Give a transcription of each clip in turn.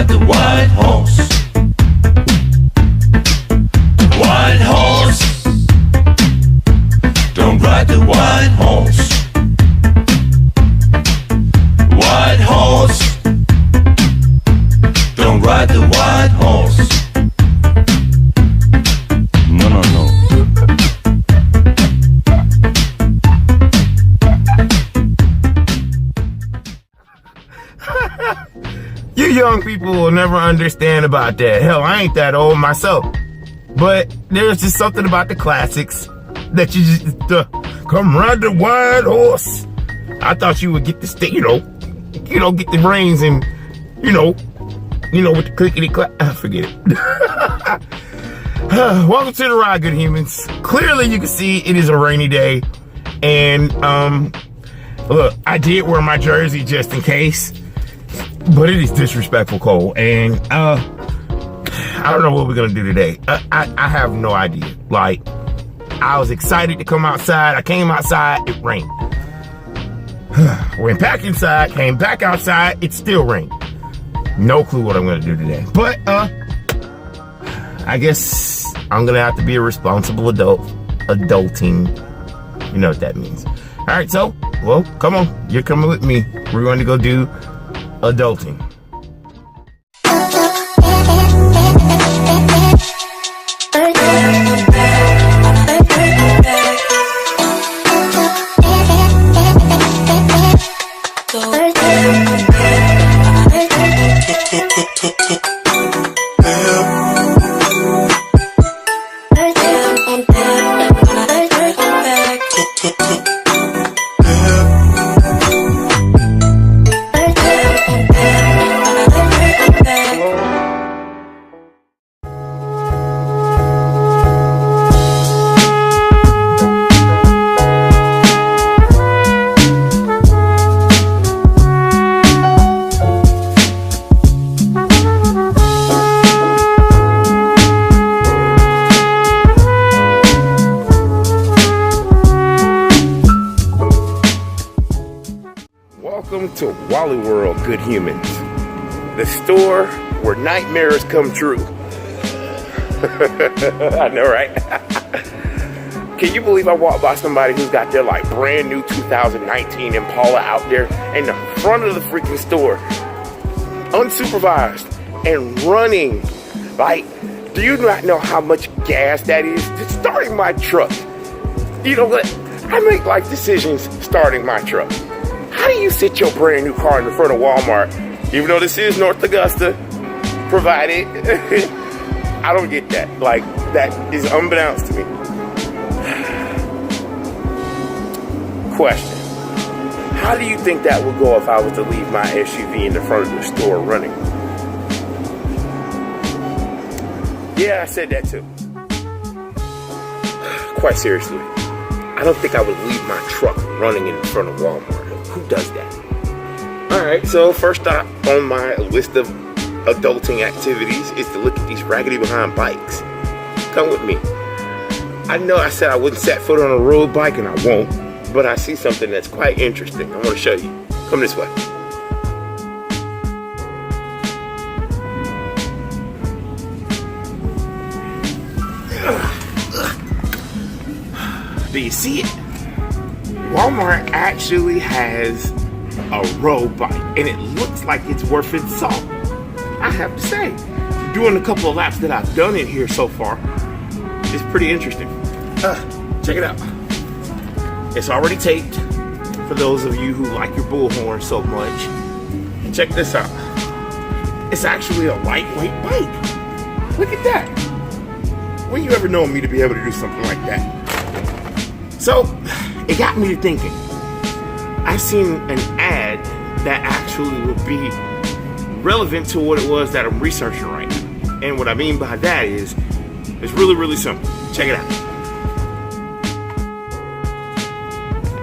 ride the white horse. White horse. Don't ride the white horse. White horse. Don't ride the white horse. No, no, no. You young people will never understand about that. Hell, I ain't that old myself. But there's just something about the classics that you just, come ride the white horse. I thought you would get the stick, get the reins and, with the clickety clack. Forget it. Welcome to the ride, good humans. Clearly you can see it is a rainy day. And, look, I did wear my jersey just in case. But it is disrespectful cold, and I don't know what we're gonna do today. I have no idea. Like, I was excited to come outside. I came outside, it rained. Went back inside, came back outside, it still rained. No clue what I'm gonna do today. But I guess I'm gonna have to be a responsible adult. Adulting. You know what that means. All right, so, well, come on. You're coming with me. We're going to go do adulting. Welcome to Wally World, good humans. The store where nightmares come true. I know, right? Can you believe I walked by somebody who's got their like brand new 2019 Impala out there in the front of the freaking store, unsupervised and running? Like, do you not know how much gas that is? Just starting my truck. You know what? I make life decisions starting my truck. How do you sit your brand new car in the front of Walmart, even though this is North Augusta, provided? I don't get that. Like, that is unbeknownst to me. Question. How do you think that would go if I was to leave my SUV in the front of the store running? Yeah, I said that too. Quite seriously, I don't think I would leave my truck running in front of Walmart. Who does that? Alright, so first stop on my list of adulting activities is to look at these raggedy behind bikes. Come with me. I know I said I wouldn't set foot on a road bike, and I won't, but I see something that's quite interesting. I want to show you. Come this way. Do you see it? Walmart actually has a road bike, and it looks like it's worth its salt. I have to say, doing a couple of laps that I've done in here so far, it's pretty interesting. Check it out. It's already taped for those of you who like your bullhorn so much. And check this out. It's actually a lightweight bike. Look at that. When you ever known me to be able to do something like that? So, it got me to thinking. I've seen an ad that actually would be relevant to what it was that I'm researching right now. And what I mean by that is, it's really, really simple. Check it out.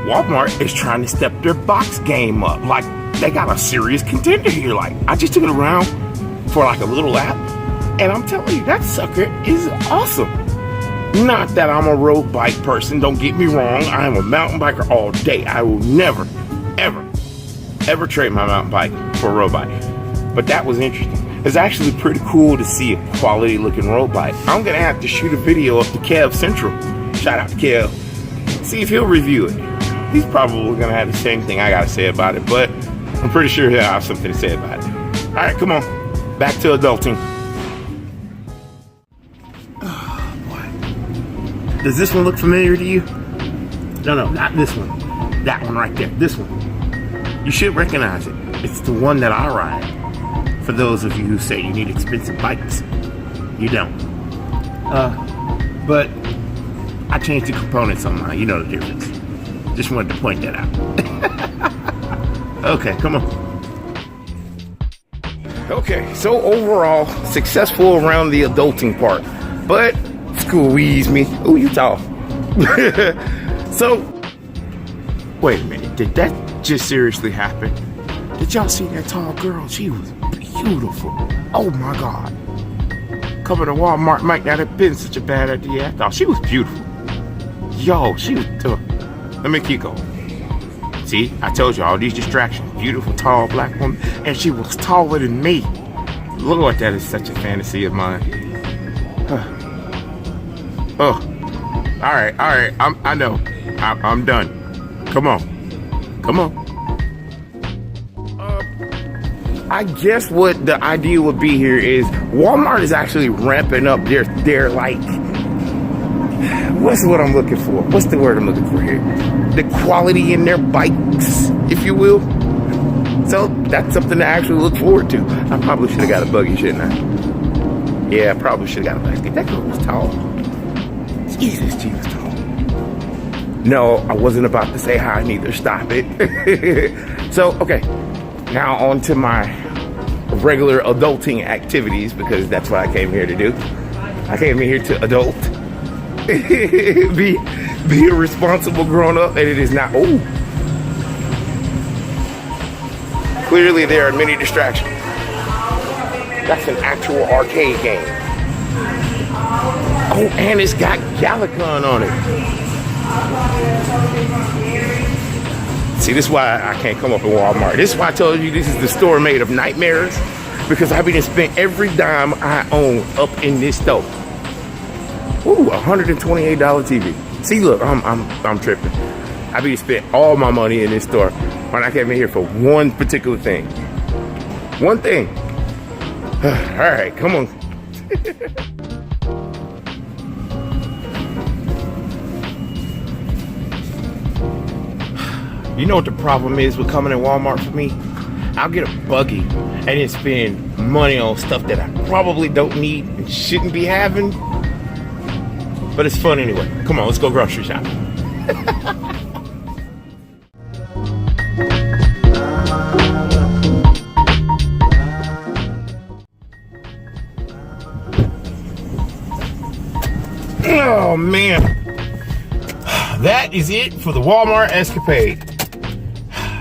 Walmart is trying to step their box game up. Like, they got a serious contender here. Like, I just took it around for like a little lap, and I'm telling you, that sucker is awesome. Not that I'm a road bike person, don't get me wrong. I am a mountain biker all day. I will never, ever trade my mountain bike for a road bike. But that was interesting. It's actually pretty cool to see a quality looking road bike. I'm gonna have to shoot a video up to Kev Central. Shout out to Kev. See if he'll review it. He's probably gonna have the same thing I gotta say about it, but I'm pretty sure he'll have something to say about it. All right, come on, back to adulting. Oh boy, does this one look familiar to you? No, not this one. That one right there. This one. You should recognize it. It's the one that I ride. For those of you who say you need expensive bikes, you don't. But I changed the components on mine. You know the difference. Just wanted to point that out. Okay, come on. Okay, so overall, successful around the adulting part. But, squeeze me. Ooh, you tall. So, wait a minute. Did that just seriously happen? Did y'all see that tall girl? She was beautiful. Oh my God. Coming to Walmart might not have been such a bad idea. I thought she was beautiful. Yo, she was tough. Let me keep going. See, I told you all these distractions. Beautiful, tall, black woman. And she was taller than me. Lord, that is such a fantasy of mine. Oh, all right. I know. I'm done. Come on. I guess what the idea would be here is Walmart is actually ramping up their like, what's what I'm looking for? What's the word I'm looking for here? The quality in their bikes, if you will. So that's something to actually look forward to. I probably should have got a buggy, shouldn't I? Yeah, I probably should have got a buggy. That girl was tall. Jesus, she was tall. No, I wasn't about to say hi neither. Stop it. So, okay. Now on to my regular adulting activities, because that's what I came here to do. I came here to adult. be a responsible grown-up, and it is not. Oh, clearly there are many distractions. That's an actual arcade game. Oh, and it's got Galacon on it. See, this is why I can't come up in Walmart. This is why I told you this is the store made of nightmares, because I've been spent every dime I own up in this store. Ooh, $128 TV. See, look, I'm tripping. I be spent all my money in this store when I came in here for one particular thing. One thing. All right, come on. You know what the problem is with coming to Walmart for me? I'll get a buggy and then spend money on stuff that I probably don't need and shouldn't be having. But it's fun anyway. Come on, let's go grocery shopping. Oh man, that is it for the Walmart escapade.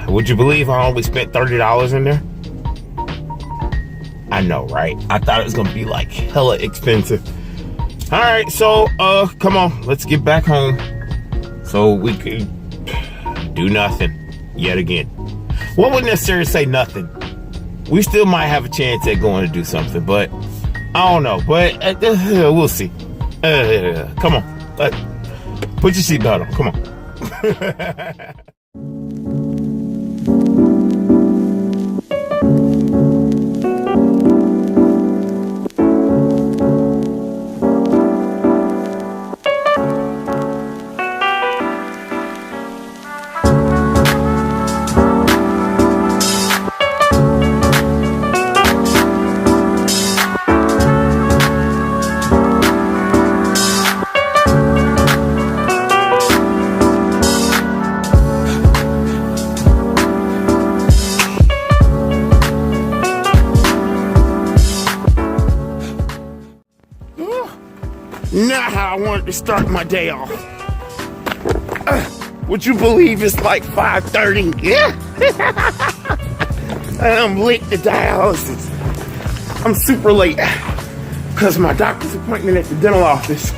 Would you believe I only spent $30 in there? I know, right? I thought it was gonna be like hella expensive. All right, so come on, let's get back home so we could do nothing yet again. Well, I wouldn't necessarily say nothing. We still might have a chance at going to do something, but I don't know. But we'll see. Come on, put your seatbelt on. Come on. Not how I wanted to start my day off. Would you believe it's like 5:30? Yeah. I'm late to dialysis. I'm super late because my doctor's appointment at the dental office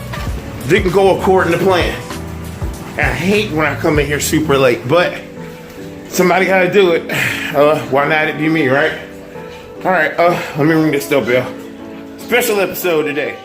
didn't go according to plan. And I hate when I come in here super late, but somebody got to do it. Why not it be me, right? All right, let me ring this doorbell. Special episode today.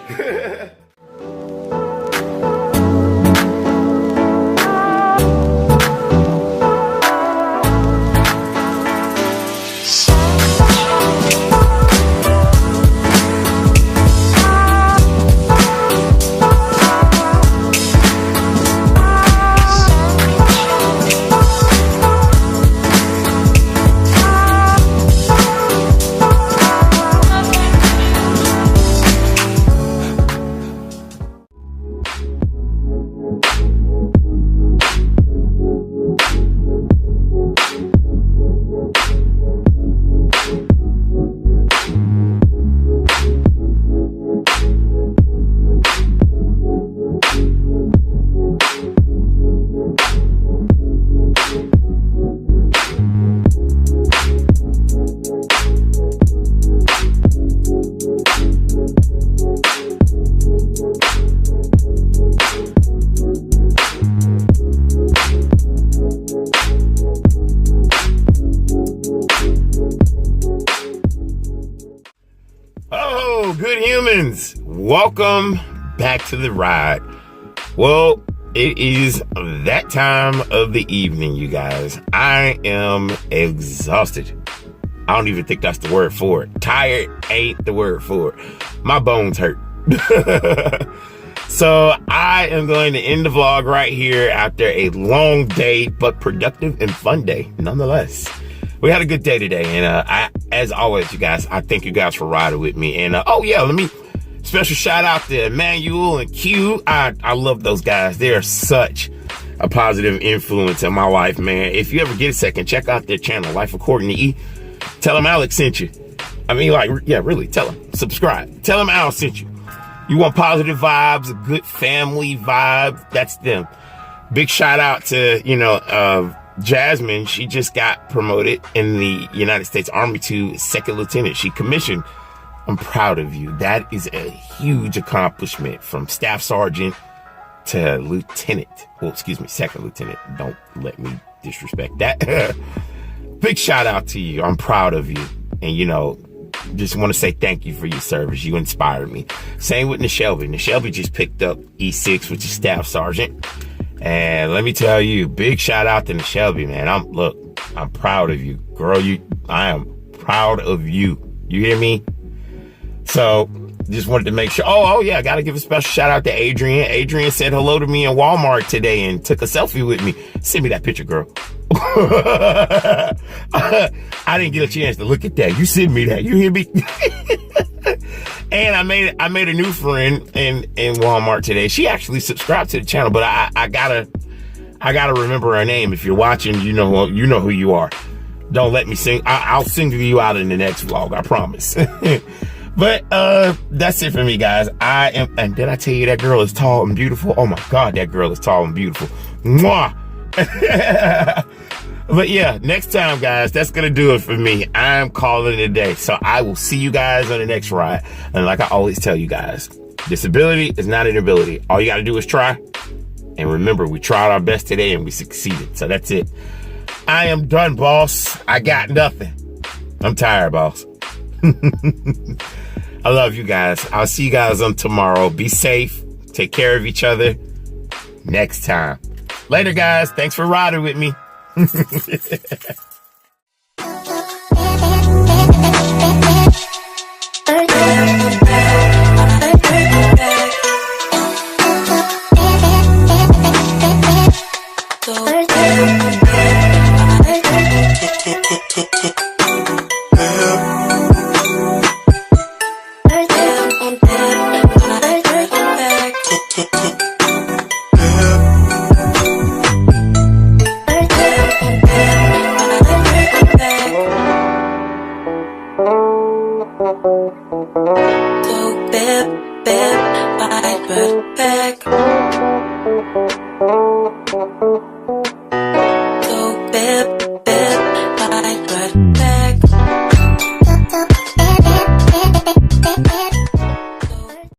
Oh, good humans, welcome back to the ride. Well, it is that time of the evening, you guys. I am exhausted. I don't even think that's the word for it. Tired ain't the word for it. My bones hurt. So I am going to end the vlog right here after a long day, but productive and fun day nonetheless. We had a good day today, and as always, you guys, I thank you guys for riding with me. And oh yeah, let me special shout out to Emmanuel and Q. I love those guys. They are such a positive influence in my life, man. If you ever get a second, check out their channel, Life According to E. Tell them Alex sent you. I mean, like, yeah, really, tell them. Subscribe. Tell them Alex sent you. You want positive vibes, a good family vibe, that's them. Big shout out to, Jasmine. She just got promoted in the United States Army to second lieutenant. She commissioned. I'm proud of you. That is a huge accomplishment, from staff sergeant to lieutenant. Well, excuse me, second lieutenant. Don't let me disrespect that. Big shout out to you. I'm proud of you. And, just want to say thank you for your service. You inspired me. Same with Nishelby. Nishelby just picked up E6, which is staff sergeant. And let me tell you, big shout out to Nishelby, man. I'm proud of you. Girl, I am proud of you. You hear me? So just wanted to make sure. Oh yeah, I got to give a special shout out to Adrian. Adrian said hello to me in Walmart today and took a selfie with me. Send me that picture, girl. I didn't get a chance to look at that. You send me that. You hear me? And I made a new friend in Walmart today. She actually subscribed to the channel, but I gotta remember her name. If you're watching, you know who you are. Don't let me sing. I'll single you out in the next vlog. I promise. But that's it for me, guys. And did I tell you that girl is tall and beautiful? Oh my God, that girl is tall and beautiful. Mwah. But yeah, next time, guys, that's gonna do it for me. I'm calling it a day. So I will see you guys on the next ride. And like I always tell you guys, disability is not an ability. All you gotta do is try. And remember, we tried our best today and we succeeded. So that's it. I am done, boss. I got nothing. I'm tired, boss. I love you guys. I'll see you guys on tomorrow. Be safe. Take care of each other. Next time. Later, guys. Thanks for riding with me. Go bip, bip, I'd back.